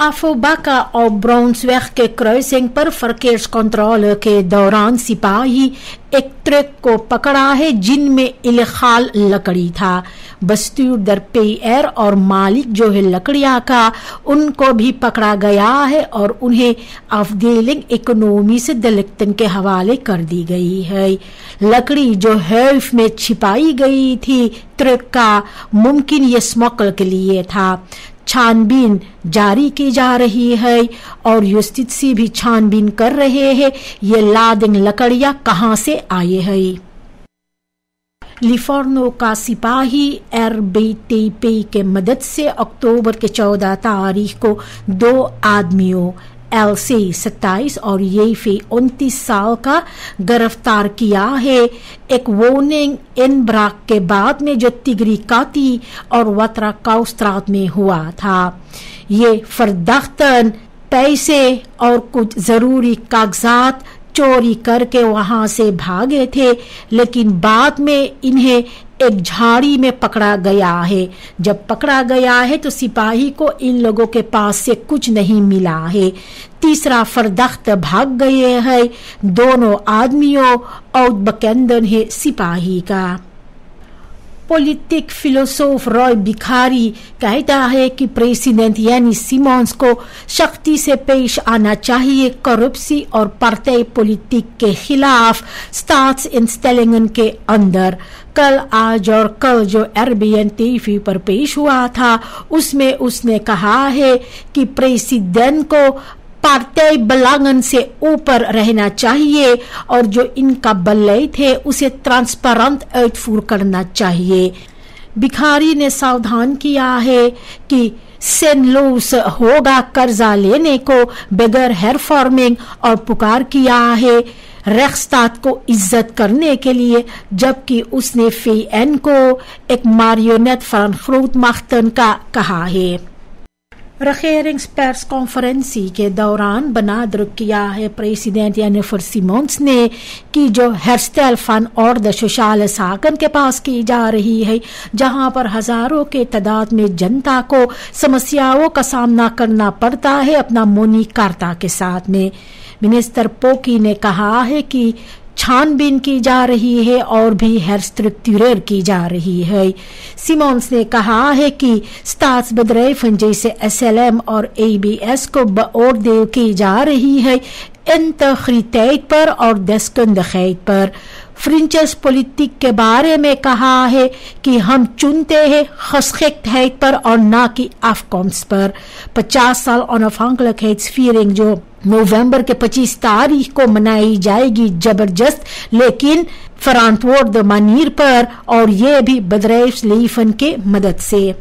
आफोबाका और ब्राउन्सवेग के क्रॉसिंग पर फरकेट्सकंट्रोल के दौरान सिपाही एक ट्रक को पकड़ा है जिनमें इलेगाल लकड़ी था। बस्तूर दर पेयर और मालिक जो है लकड़ियां का, उनको भी पकड़ा गया है और उन्हें अफडेलिंग इकोनॉमी से दलितन के हवाले कर दी गई है। लकड़ी जो हेल्फ में छिपाई गई थी ट्रक का, मुमकिन ये स्मगल के लिए था। छानबीन जारी की जा रही है और यूस्टिसी भी छानबीन कर रहे हैं ये लादिंग लकड़ियां कहां से आए हैं। लिफोर्नो का सिपाही एरबेटेपे के मदद से अक्टूबर के 14 तारीख को 2 आदमियों एलसी 27 और येफे 29 साल का गिरफ्तार किया है। एक वोनिंग इन ब्राक के बाद में जो तिगरी काती और वत्रा काउस्त्रात में हुआ था। ये फरदख्तन पैसे और कुछ जरूरी कागजात चोरी करके वहां से भागे थे, लेकिन बाद में इन्हें एक झाड़ी में पकड़ा गया है। जब पकड़ा गया है तो सिपाही को इन लोगों के पास से कुछ नहीं मिला है। तीसरा फरदख्त भाग गए हैं। दोनों आदमियों और बकंदन है सिपाही का। पॉलिटिक फिलोसोफ रॉय भिखारी कहता है कि प्रेसिडेंट यानी सिमोन्स को सख्ती से पेश आना चाहिए करप्सी और पार्टी पॉलिटिक के खिलाफ स्टाट्सइनस्टेलिंगन के अंदर। कल, आज और कल जो एरबीएन टीवी पर पेश हुआ था उसमें उसने कहा है कि प्रेसिडेंट को पार्टी बलांगन से ऊपर रहना चाहिए और जो इनका बल्ले थे उसे ट्रांसपेरेंट एडफूर करना चाहिए। भिखारी ने सावधान किया है कि सेन लूस होगा कर्जा लेने को बगैर हेरफॉर्मिंग और पुकार किया है रेख्स्तात को इज्जत करने के लिए, जबकि उसने फेएन को एक मारियोनेट फ्रांकफर्ट माख्तन का कहा है। रखेरिंग्स प्रेस कॉन्फ्रेंसी के दौरान बनादर किया है प्रेसिडेंट जेनिफर सिमोन्स ने कि जो हेयरस्टाइल फन और द सोशल साकन के पास की जा रही है, जहां पर हजारों के तादाद में जनता को समस्याओं का सामना करना पड़ता है अपना मोनी कार्ता के साथ में। मिनिस्टर पोकी ने कहा है कि छानबीन की जा रही है और भी हेरस्ट्रक्चर की जा रही है। सिमोन्स ने कहा है कि स्टाट्सबedrijven जैसे एसएलएम और एबीएस को beoordeeld की जा रही है इंटीग्रिटेट पर और deskundigheid पर। फ्रेंचेस पॉलिटिक के बारे में कहा है कि हम चुनते हैं geschiktheid पर और ना कि afkomst पर। 50 साल onafhankelijkheidsviering जो नवंबर के 25 तारीख को मनाई जाएगी जबरदस्त लेकिन verantwoorde manier पर, और ये भी bedrijfsleven के मदद से।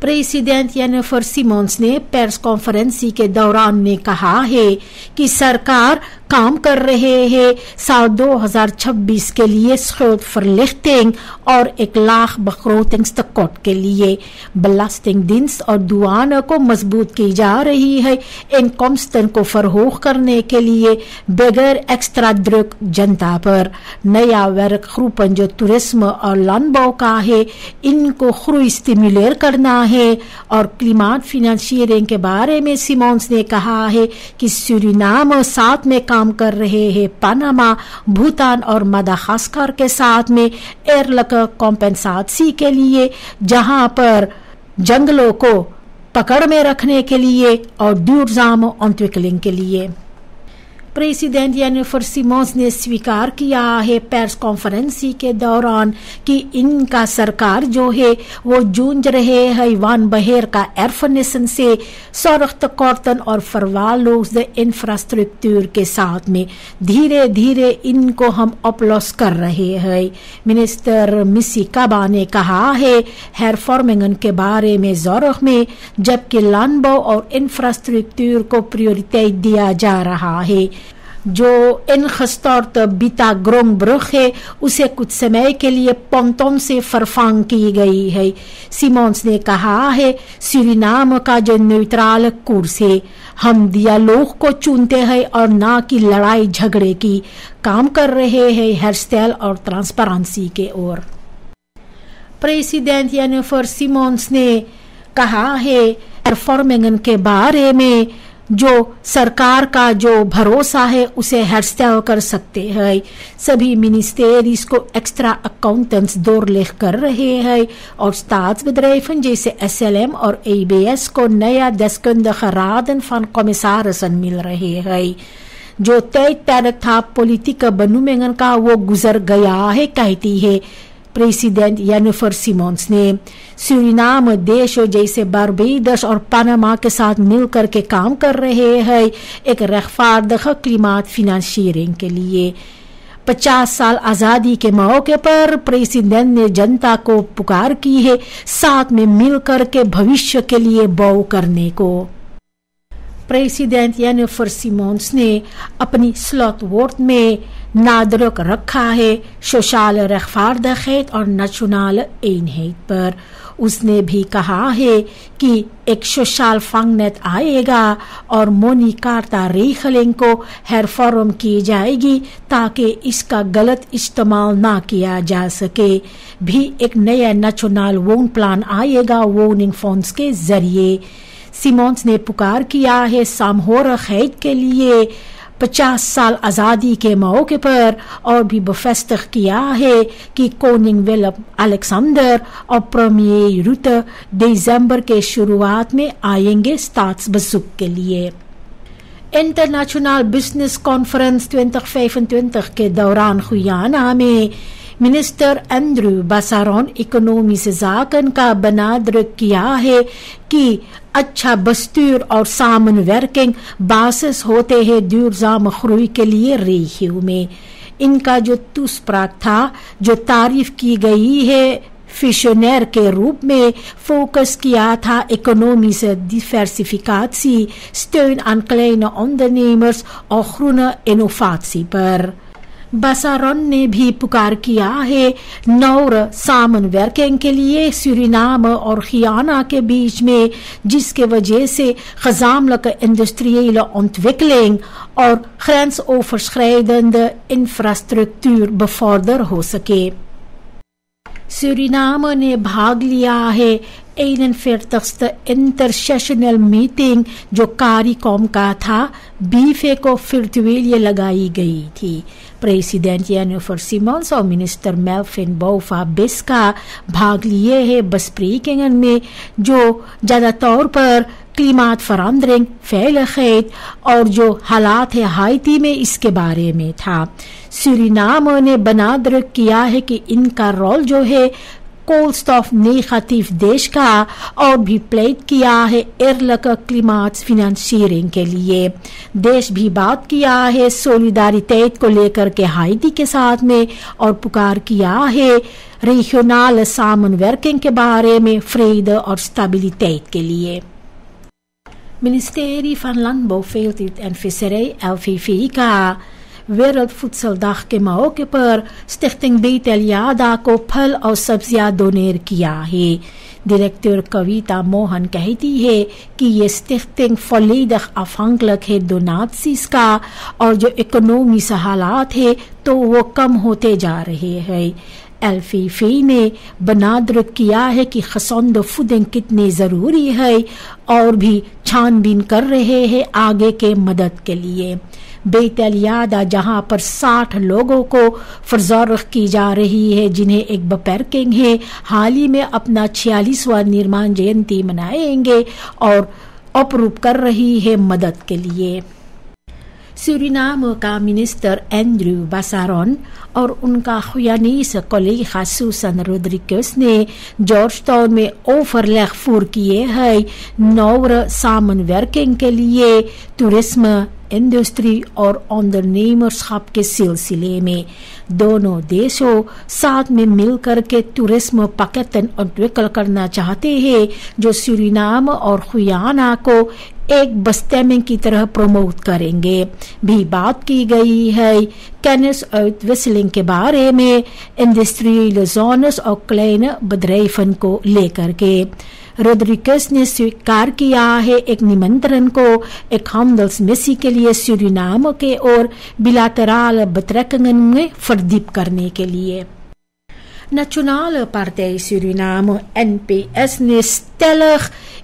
प्रेसिडेंट जेनिफर सिमोन्स ने प्रेस कॉन्फ्रेंसी के दौरान ने कहा है कि सरकार काम कर रहे हैं साल 2026 के लिए schuldverlichting और 1 लाख begrotingstekort के लिए। belastingdienst और दुआना को मजबूत की जा रही है इनकमस्तन को फरोख करने के लिए बगैर एक्स्ट्रा ड्रग जनता पर। नया वर्क ग्रुपन जो टूरिज्म और landbouw का है, इनको ग्रोई स्टिमुलेट करना है। और क्लिमाट फिनेंशियरिंग के बारे में सिमोन्स ने कहा है कि सूरीनाम साथ में काम कर रहे हैं पनामा, भूटान और मदागास्कर के साथ में eerlijke compensatie के लिए, जहां पर जंगलों को पकड़ में रखने के लिए और duurzame ontwikkeling के लिए। प्रेसिडेंट जेनिफर सिमोन्स ने स्वीकार किया है प्रेस कॉन्फ्रेंसी के दौरान कि इनका सरकार जो है वो जूझ रहे है वान बहेर का एरफनेसन से सोरख्तकॉर्तन और फरवालोस द इंफ्रास्ट्रक्चर के साथ में। धीरे धीरे इनको हम अपलॉस कर रहे हैं। मिनिस्टर मिसी काबा ने कहा है हेरफॉर्मिंगन के बारे में जोरख में, जबकि landbouw और इंफ्रास्ट्रक्चर को प्रायोरिटी दिया जा रहा है। जो ingestort बीटा ग्रोंग ब्रुग है उसे कुछ समय के लिए पोंटोन से फरफांग की गई है। सिमोन्स ने कहा है सूरीनाम का जो न्यूट्रल कोर्स है, हम डियालोग को चुनते हैं और ना कि लड़ाई झगड़े की। काम कर रहे हैं हेयरस्टाइल और ट्रांसपेरेंसी के ओर। प्रेसिडेंट जेनिफर सिमोन्स ने कहा है परफॉर्मिंग के बारे में जो सरकार का जो भरोसा है उसे हेरस्टाइल कर सकते हैं। सभी मिनिस्ट्रीज को एक्स्ट्रा अकाउंटेंट्स दोरलेख कर रहे हैं और staatsbedrijven जैसे SLM और ABS को नया deskundige raden van commissarissen मिल रहे हैं। जो tijdperk था politieke benoemingen का वो गुजर गया है, कहती है प्रेसिडेंट जेनिफर सिमोन्स ने। सूरीनाम देशों जैसे बारबेडस और पनामा के साथ मिलकर के काम कर रहे हैं एक रेखफारदख क्लिमात फिनेंशियरिंग के लिए। 50 साल आज़ादी के मौके पर प्रेसिडेंट ने जनता को पुकार की है साथ में मिलकर के भविष्य के लिए बौ करने को। प्रेसिडेंट जेनिफर सिमोन्स ने अपनी स्लॉटवर्थ में nadruk रखा है सोशल रेखफारदगheid और नेशनल eenheid पर। उसने भी कहा है कि एक सोशल फंगनेट आएगा और मोनी कार्ता रेखलिंग को हेरफॉर्म की जाएगी ताकि इसका गलत इस्तेमाल ना किया जा सके। भी एक नया नेशनल वोन प्लान आएगा वोनिंग फंड्स के जरिए। सिमोन्स ने पुकार किया है सामहोरगheid के लिए 50 साल आज़ादी के मौके पर और भी बफस्तख किया है कि कोनिंग विलेम-अलेक्जेंडर और प्रीमियर रूटे दिसंबर के शुरुआत में आएंगे स्टाट्सbezoek के लिए। इंटरनेशनल बिजनेस कॉन्फ्रेंस 2025 के दौरान गुयाना में मिनिस्टर एंड्रू बासारोन इकोनॉमिक जाकन का बनादरक किया है कि अच्छा बस्तूर और सामनwerking बासिस होते हैं दुर्जाम खरुई के लिए रेहियो में। इनका जो तुस्प्राक था जो तारीफ की गई है फिशनर के रूप में फोकस किया था economische diversificatie, steun aan kleine ondernemers और groene innovatie पर। बासारोन ने भी पुकार किया है नौर सामनwerking के लिए सूरीनाम और गियाना के बीच में, जिसके वजह से gezamenlijke industriële ontwikkeling और grensoverschrijdende infrastructuur bevorder हो सके। सूरीनाम ने भाग लिया है 41 इंटरसेशनल मीटिंग जो CARICOM का था बीफे को virtueel लगाई गई थी। प्रेसिडेंट जेनिफर सिमोन्स और मिनिस्टर मेल्विन बोवा-बिस्का भाग लिए हैं बesprekingen में जो ज्यादा तौर पर klimaatverandering, veiligheid और जो हालात है हाइती में इसके बारे में था। सूरीनाम ने बनादरक किया है कि इनका रोल जो है कोलस्टॉफ नेगेटिव देश का और भी प्लेट किया है eerlijke klimaatfinanciering के लिए। देश भी बात किया है सोलिडारिटेट को लेकर के हाइती के साथ में और पुकार किया है regionale samenwerking के बारे में vrede और stabiliteit के लिए। Ministerie van Landbouw, Veeteelt en Visserij LVV का Wereldvoedseldag के मौके पर स्टिchting बेत एलियादा को फल और सब्जियां डोनेट किया है। डायरेक्टर कविता मोहन कहती है कि ये स्टिchting volledig afhankelijk है डोनाट्स का और जो इकोनॉमिक हालात है तो वो कम होते जा रहे हैं। LVV ने बनादरक किया है कि खसंद फूडिंग कितनी ज़रूरी है और भी छानबीन कर रहे हैं आगे के मदद के लिए। बेत एलियादा जहां पर 60 लोगों को फरजौरख की जा रही है जिन्हें एक बपेरकिंग है, हाल ही में अपना 46वां निर्माण जयंती मनाएंगे और अप्रूव कर रही है मदद के लिए। सूरीनाम का मिनिस्टर एंड्रू बासारोन और उनका खुयानीस कोलेगा सुसन रोड्रिगस ने जॉर्जटाउन में ओवरलेग फूर किए हैं नौर सामनwerking के लिए टूरिज्म इंडस्ट्री और ondernemerschap के सिलसिले में। दोनों देशों साथ में मिलकर के टूरिज्म पैकेटन ontwikkel करना चाहते हैं जो सूरीनाम और गुयाना को एक bestemming की तरह प्रमोट करेंगे। भी बात की गई है kennis-uitwisseling के बारे में इंडस्ट्रियल जोन्स और kleine bedrijven को लेकर के। रोड्रिगस ने स्वीकार किया है एक निमंत्रण को एक handelsmissie के लिए सूरीनाम के और bilaterale betrekkingen में verdiept करने के लिए। Nationale Partij Suriname NPS ने stellig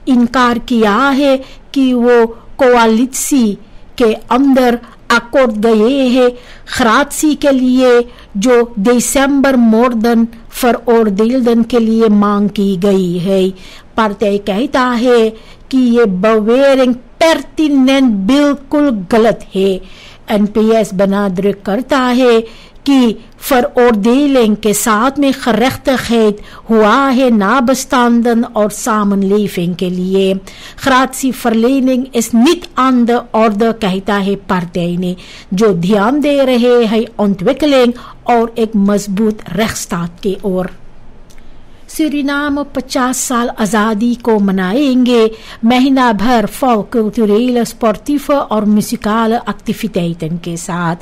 इनकार किया है कि वो कोalitie के अंदर akkoord गए हैं खराची के लिए जो दिसंबर मोर्दन veroordeelden के लिए मांग की गई है. पार्टी कहता है कि ये bewering pertinent बिल्कुल गलत है. NPS benadrukt करता है कि veroordeling के साथ में gerechtigheid हुआ है nabestaanden और samenleving के लिए. Gratieverlening is niet aan de orde, कहता है पार्टी ने, जो ध्यान दे रहे हैं ontwikkeling और एक मजबूत rechtsstaat की ओर. Suriname 50 साल आज़ादी को मनाएंगे. महीना भर vol culturele, sportieve और म्यूजिकल एक्टिविटीज़ के साथ.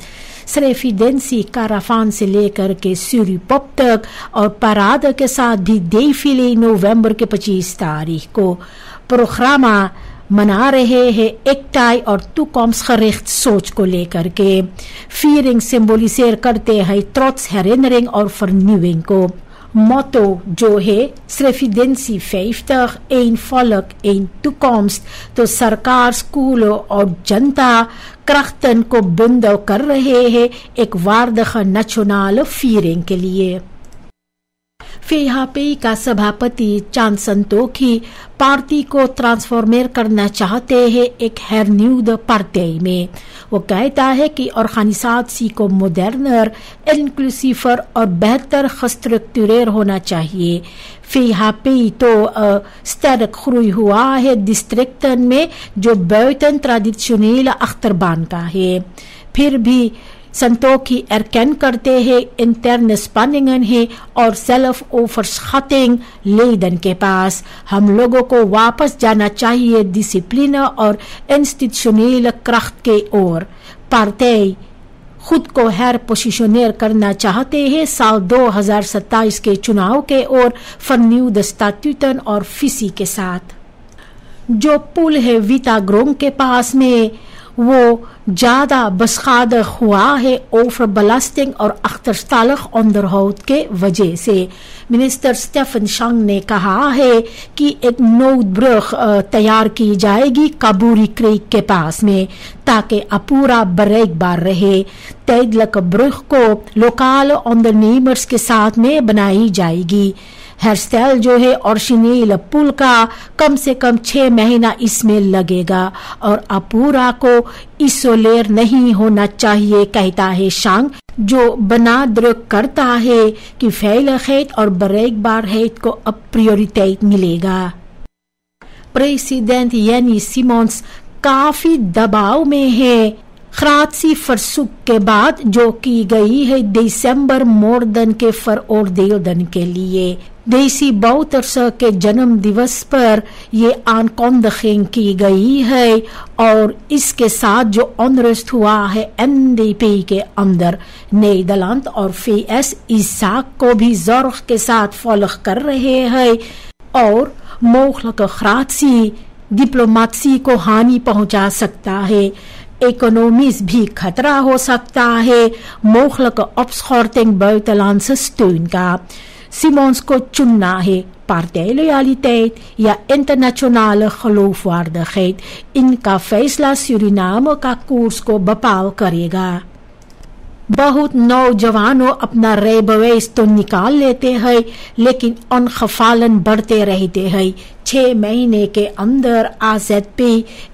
Srefidensi caravan से लेकर के Suripop तक और पराद के साथ भी défilé नवंबर के 25 तारीख को. प्रोग्रामा मना रहे हैं एकटाई और toekomstgericht सोच को लेकर के. Viering symboliseer करते हैं trots, herinnering और vernieuwing को. Motto जो है Srefidensi 50, één volk, één toekomst, तो सरकार, स्कूलों और जनता krachten को bundel कर रहे हैं एक waardige nationale viering के लिए. VHP का सभापति चांद संतोखी पार्टी को ट्रांसफॉर्मेर करना चाहते हैं एक hernieuwde पार्टी में. वो कहता है कि ऑर्गेनाइजेशन को मॉडर्नर, इंक्लूसिवर और बेहतर gestructureerd होना चाहिए. VHP तो sterk groei हुआ है डिस्ट्रिक्टन में जो buiten traditionele achterban का है. फिर भी संतोखी erken करते हैं interne spanningen है और सेल्फ ओवरस्कैटिंग लेडन के पास. हम लोगों को वापस जाना चाहिए डिसिप्लिन और इंस्टीट्यूशनल kracht के ओर. पार्टी खुद को हेर पोजिशनर करना चाहते हैं साल 2027 के चुनाव के और vernieuwde statuten और फिसी के साथ. जो पुल है विटाग्रोंग के पास में वो ज्यादा beschadigd हुआ है overbelasting और achterstallig onderhoud के वजह से. मिनिस्टर स्टेफन शंग ने कहा है कि एक नोटब्रुग तैयार की जाएगी काबूरी क्रीक के पास में ताकि अपूरा bereikbaar रहे. tijdelijke brug को lokale ondernemers के साथ में बनाई जाएगी. हेयरस्टाइल जो है ओरिजिनल पुल का कम से कम 6 महीना इसमें लगेगा और अपूरा को इसोलेर नहीं होना चाहिए, कहता है शांग, जो benadrukt करता है कि veiligheid और bereikbaarheid को अब प्रायोरिटेट मिलेगा. प्रेसिडेंट यानी सिमोन्स काफी दबाव में है. खराची फरसुक के बाद जो की गई है दिसंबर मोर्दन के veroordeelden के लिए. देसी बौद्धर्स के जन्म दिवस पर ये aankondiging की गई है और इसके साथ जो onrust हुआ है NDP के अंदर. नीदरलैंड और VS इसाक को भी zorg के साथ फॉलो कर रहे हैं और mogelijke खराची डिप्लोमेसी को हानि पहुंचा सकता है. इकोनॉमीज भी खतरा हो सकता है mogelijke opschorting buitenlandse steun का. सिमोन्स को चुनना है partijloyaliteit या internationale geloofwaardigheid. इनका फैसला सूरीनाम का कोर्स को बपाल करेगा. बहुत नौजवानों अपना rijbewijs तो निकाल लेते हैं लेकिन ongevallen बढ़ते रहते हैं. 6 महीने के अंदर AZP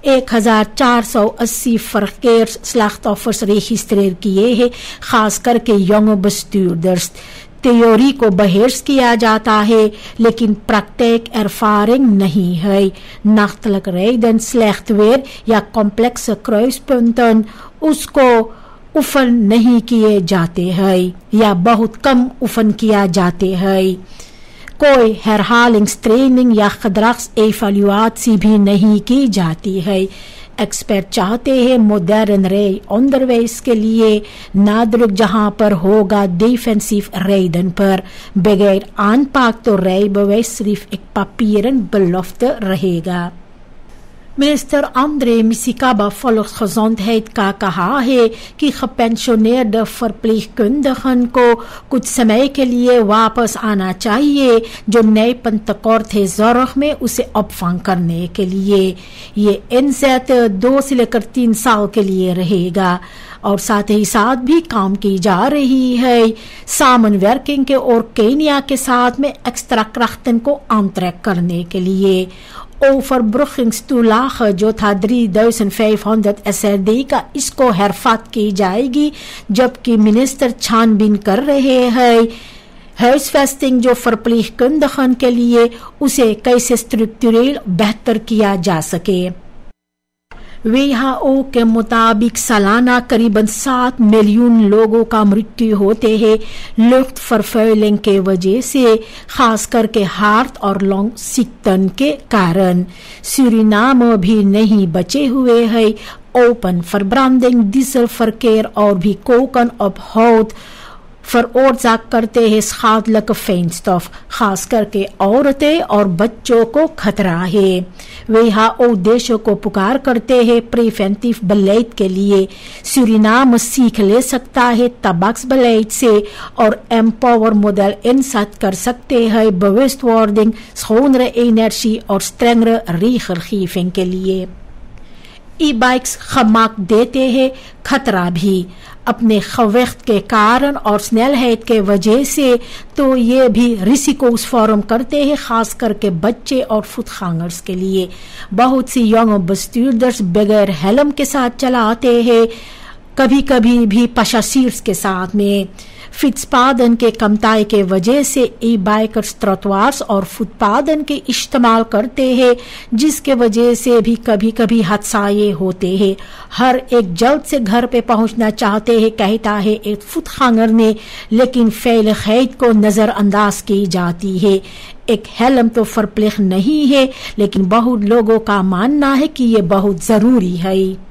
1480 verkeersslachtoffers registreer किए हैं, खास करके jonge bestuurders. थ्योरी को बहेर्स किया जाता है लेकिन प्रैक्टिक ervaring नहीं है. nachtelijk rijden, slecht weer या complexe kruispunten उसको उफन नहीं किए जाते हैं या बहुत कम उफन किया जाते हैं. कोई herhalingstraining या gedragsevaluatie भी नहीं की जाती है. एक्सपर्ट चाहते हैं मॉडर्न रे onderwijs के लिए nadruk जहां पर होगा डिफेंसिव rijden पर. बगैर aanpak तो rijbewijs सिर्फ एक papieren belofte रहेगा. Minister Andre Misikaba Volksgezondheid का कहा है कि gepensioneerde verpleegkundigen को कुछ समय के लिए वापस आना चाहिए जो नए tekort है zorg में उसे opvang करने के लिए. ये inzet 2 से लेकर 3 साल के लिए रहेगा और साथ ही साथ भी काम की जा रही है samenwerking के और केन्या के साथ में एक्स्ट्रा krachten को aantrek करने के लिए. Overbruggingstoelage जो था 3500 SRD का इसको hervat की जाएगी जबकि मिनिस्टर छानबीन कर रहे हैं huisvesting जो verpleegkundigen के लिए उसे कैसे स्ट्रक्चरल बेहतर किया जा सके. WHO के मुताबिक सालाना करीबन 7 मिलियन लोगों का मृत्यु होते हैं लुफ्टvervuiling के वजह से खास करके हार्ट और लंग सिकटन के कारण. सूरीनाम भी नहीं बचे हुए हैं open verbranding dieselverkeer और भी koken op hout veroorzaakt करते हैं schadelijke fijnstof खास करके औरतें और बच्चों को खतरा है. WHO देशों को पुकार करते हैं प्रिवेंटिव beleid के लिए. सूरीनाम सीख ले सकता है tabaksbeleid से और empower model inzet कर सकते हैं bewustwording, schonere energie और strengere regelgeving के लिए. ई-बाइक्स खमाक देते हैं खतरा भी अपने खवेख्त के कारण और स्नेलहेट के वजह से तो ये भी रिसिकोस फॉर्म करते हैं खास करके बच्चे और फुटखांगर्स के लिए. बहुत सी यंग बस्टूर्डर्स बगैर हेलम के साथ चलाते हैं कभी कभी भी पशासीर्स के साथ में. फिटस्पादन के कमताई के वजह से ई-बाइकर्स ट्रोटवार्स और फुटपादन के इस्तेमाल करते हैं जिसके वजह से भी कभी कभी हादसाए होते हैं. हर एक जल्द से घर पे पहुंचना चाहते हैं कहता है एक फुटखांगर ने लेकिन veiligheid को नजरअंदाज की जाती है. एक हेलम तो verplicht नहीं है लेकिन बहुत लोगों का मानना है कि ये बहुत जरूरी है.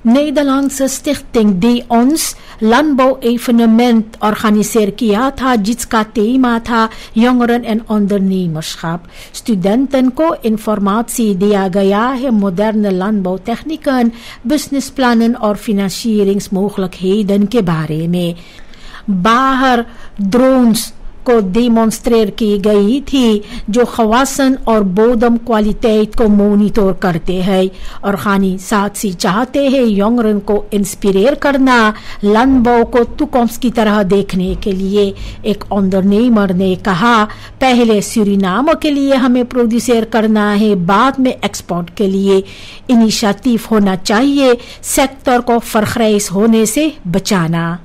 Nederlandse stichting die ons landbouwevenement organiseer किया था जिसका thema था jongeren en ondernemerschap. Studenten को informatie दिया गया है moderne landbouwtechnieken, businessplannen और financieringsmogelijkheden के बारे में. बाहर drones को डेमोन्स्ट्रेट की गई थी जो खवासन और बोदम क्वालिटेट को मॉनिटर करते हैं और खानी साथ ही चाहते हैं यंगरन को इंस्पिरेर करना लैंडबो को टुकम्स की तरह देखने के लिए. एक अंडरनेमर ने कहा पहले सूरीनाम के लिए हमें प्रोड्यूसर करना है बाद में एक्सपोर्ट के लिए. इनिशिएटिव होना चाहिए सेक्टर को फरख्रेस होने से बचाना.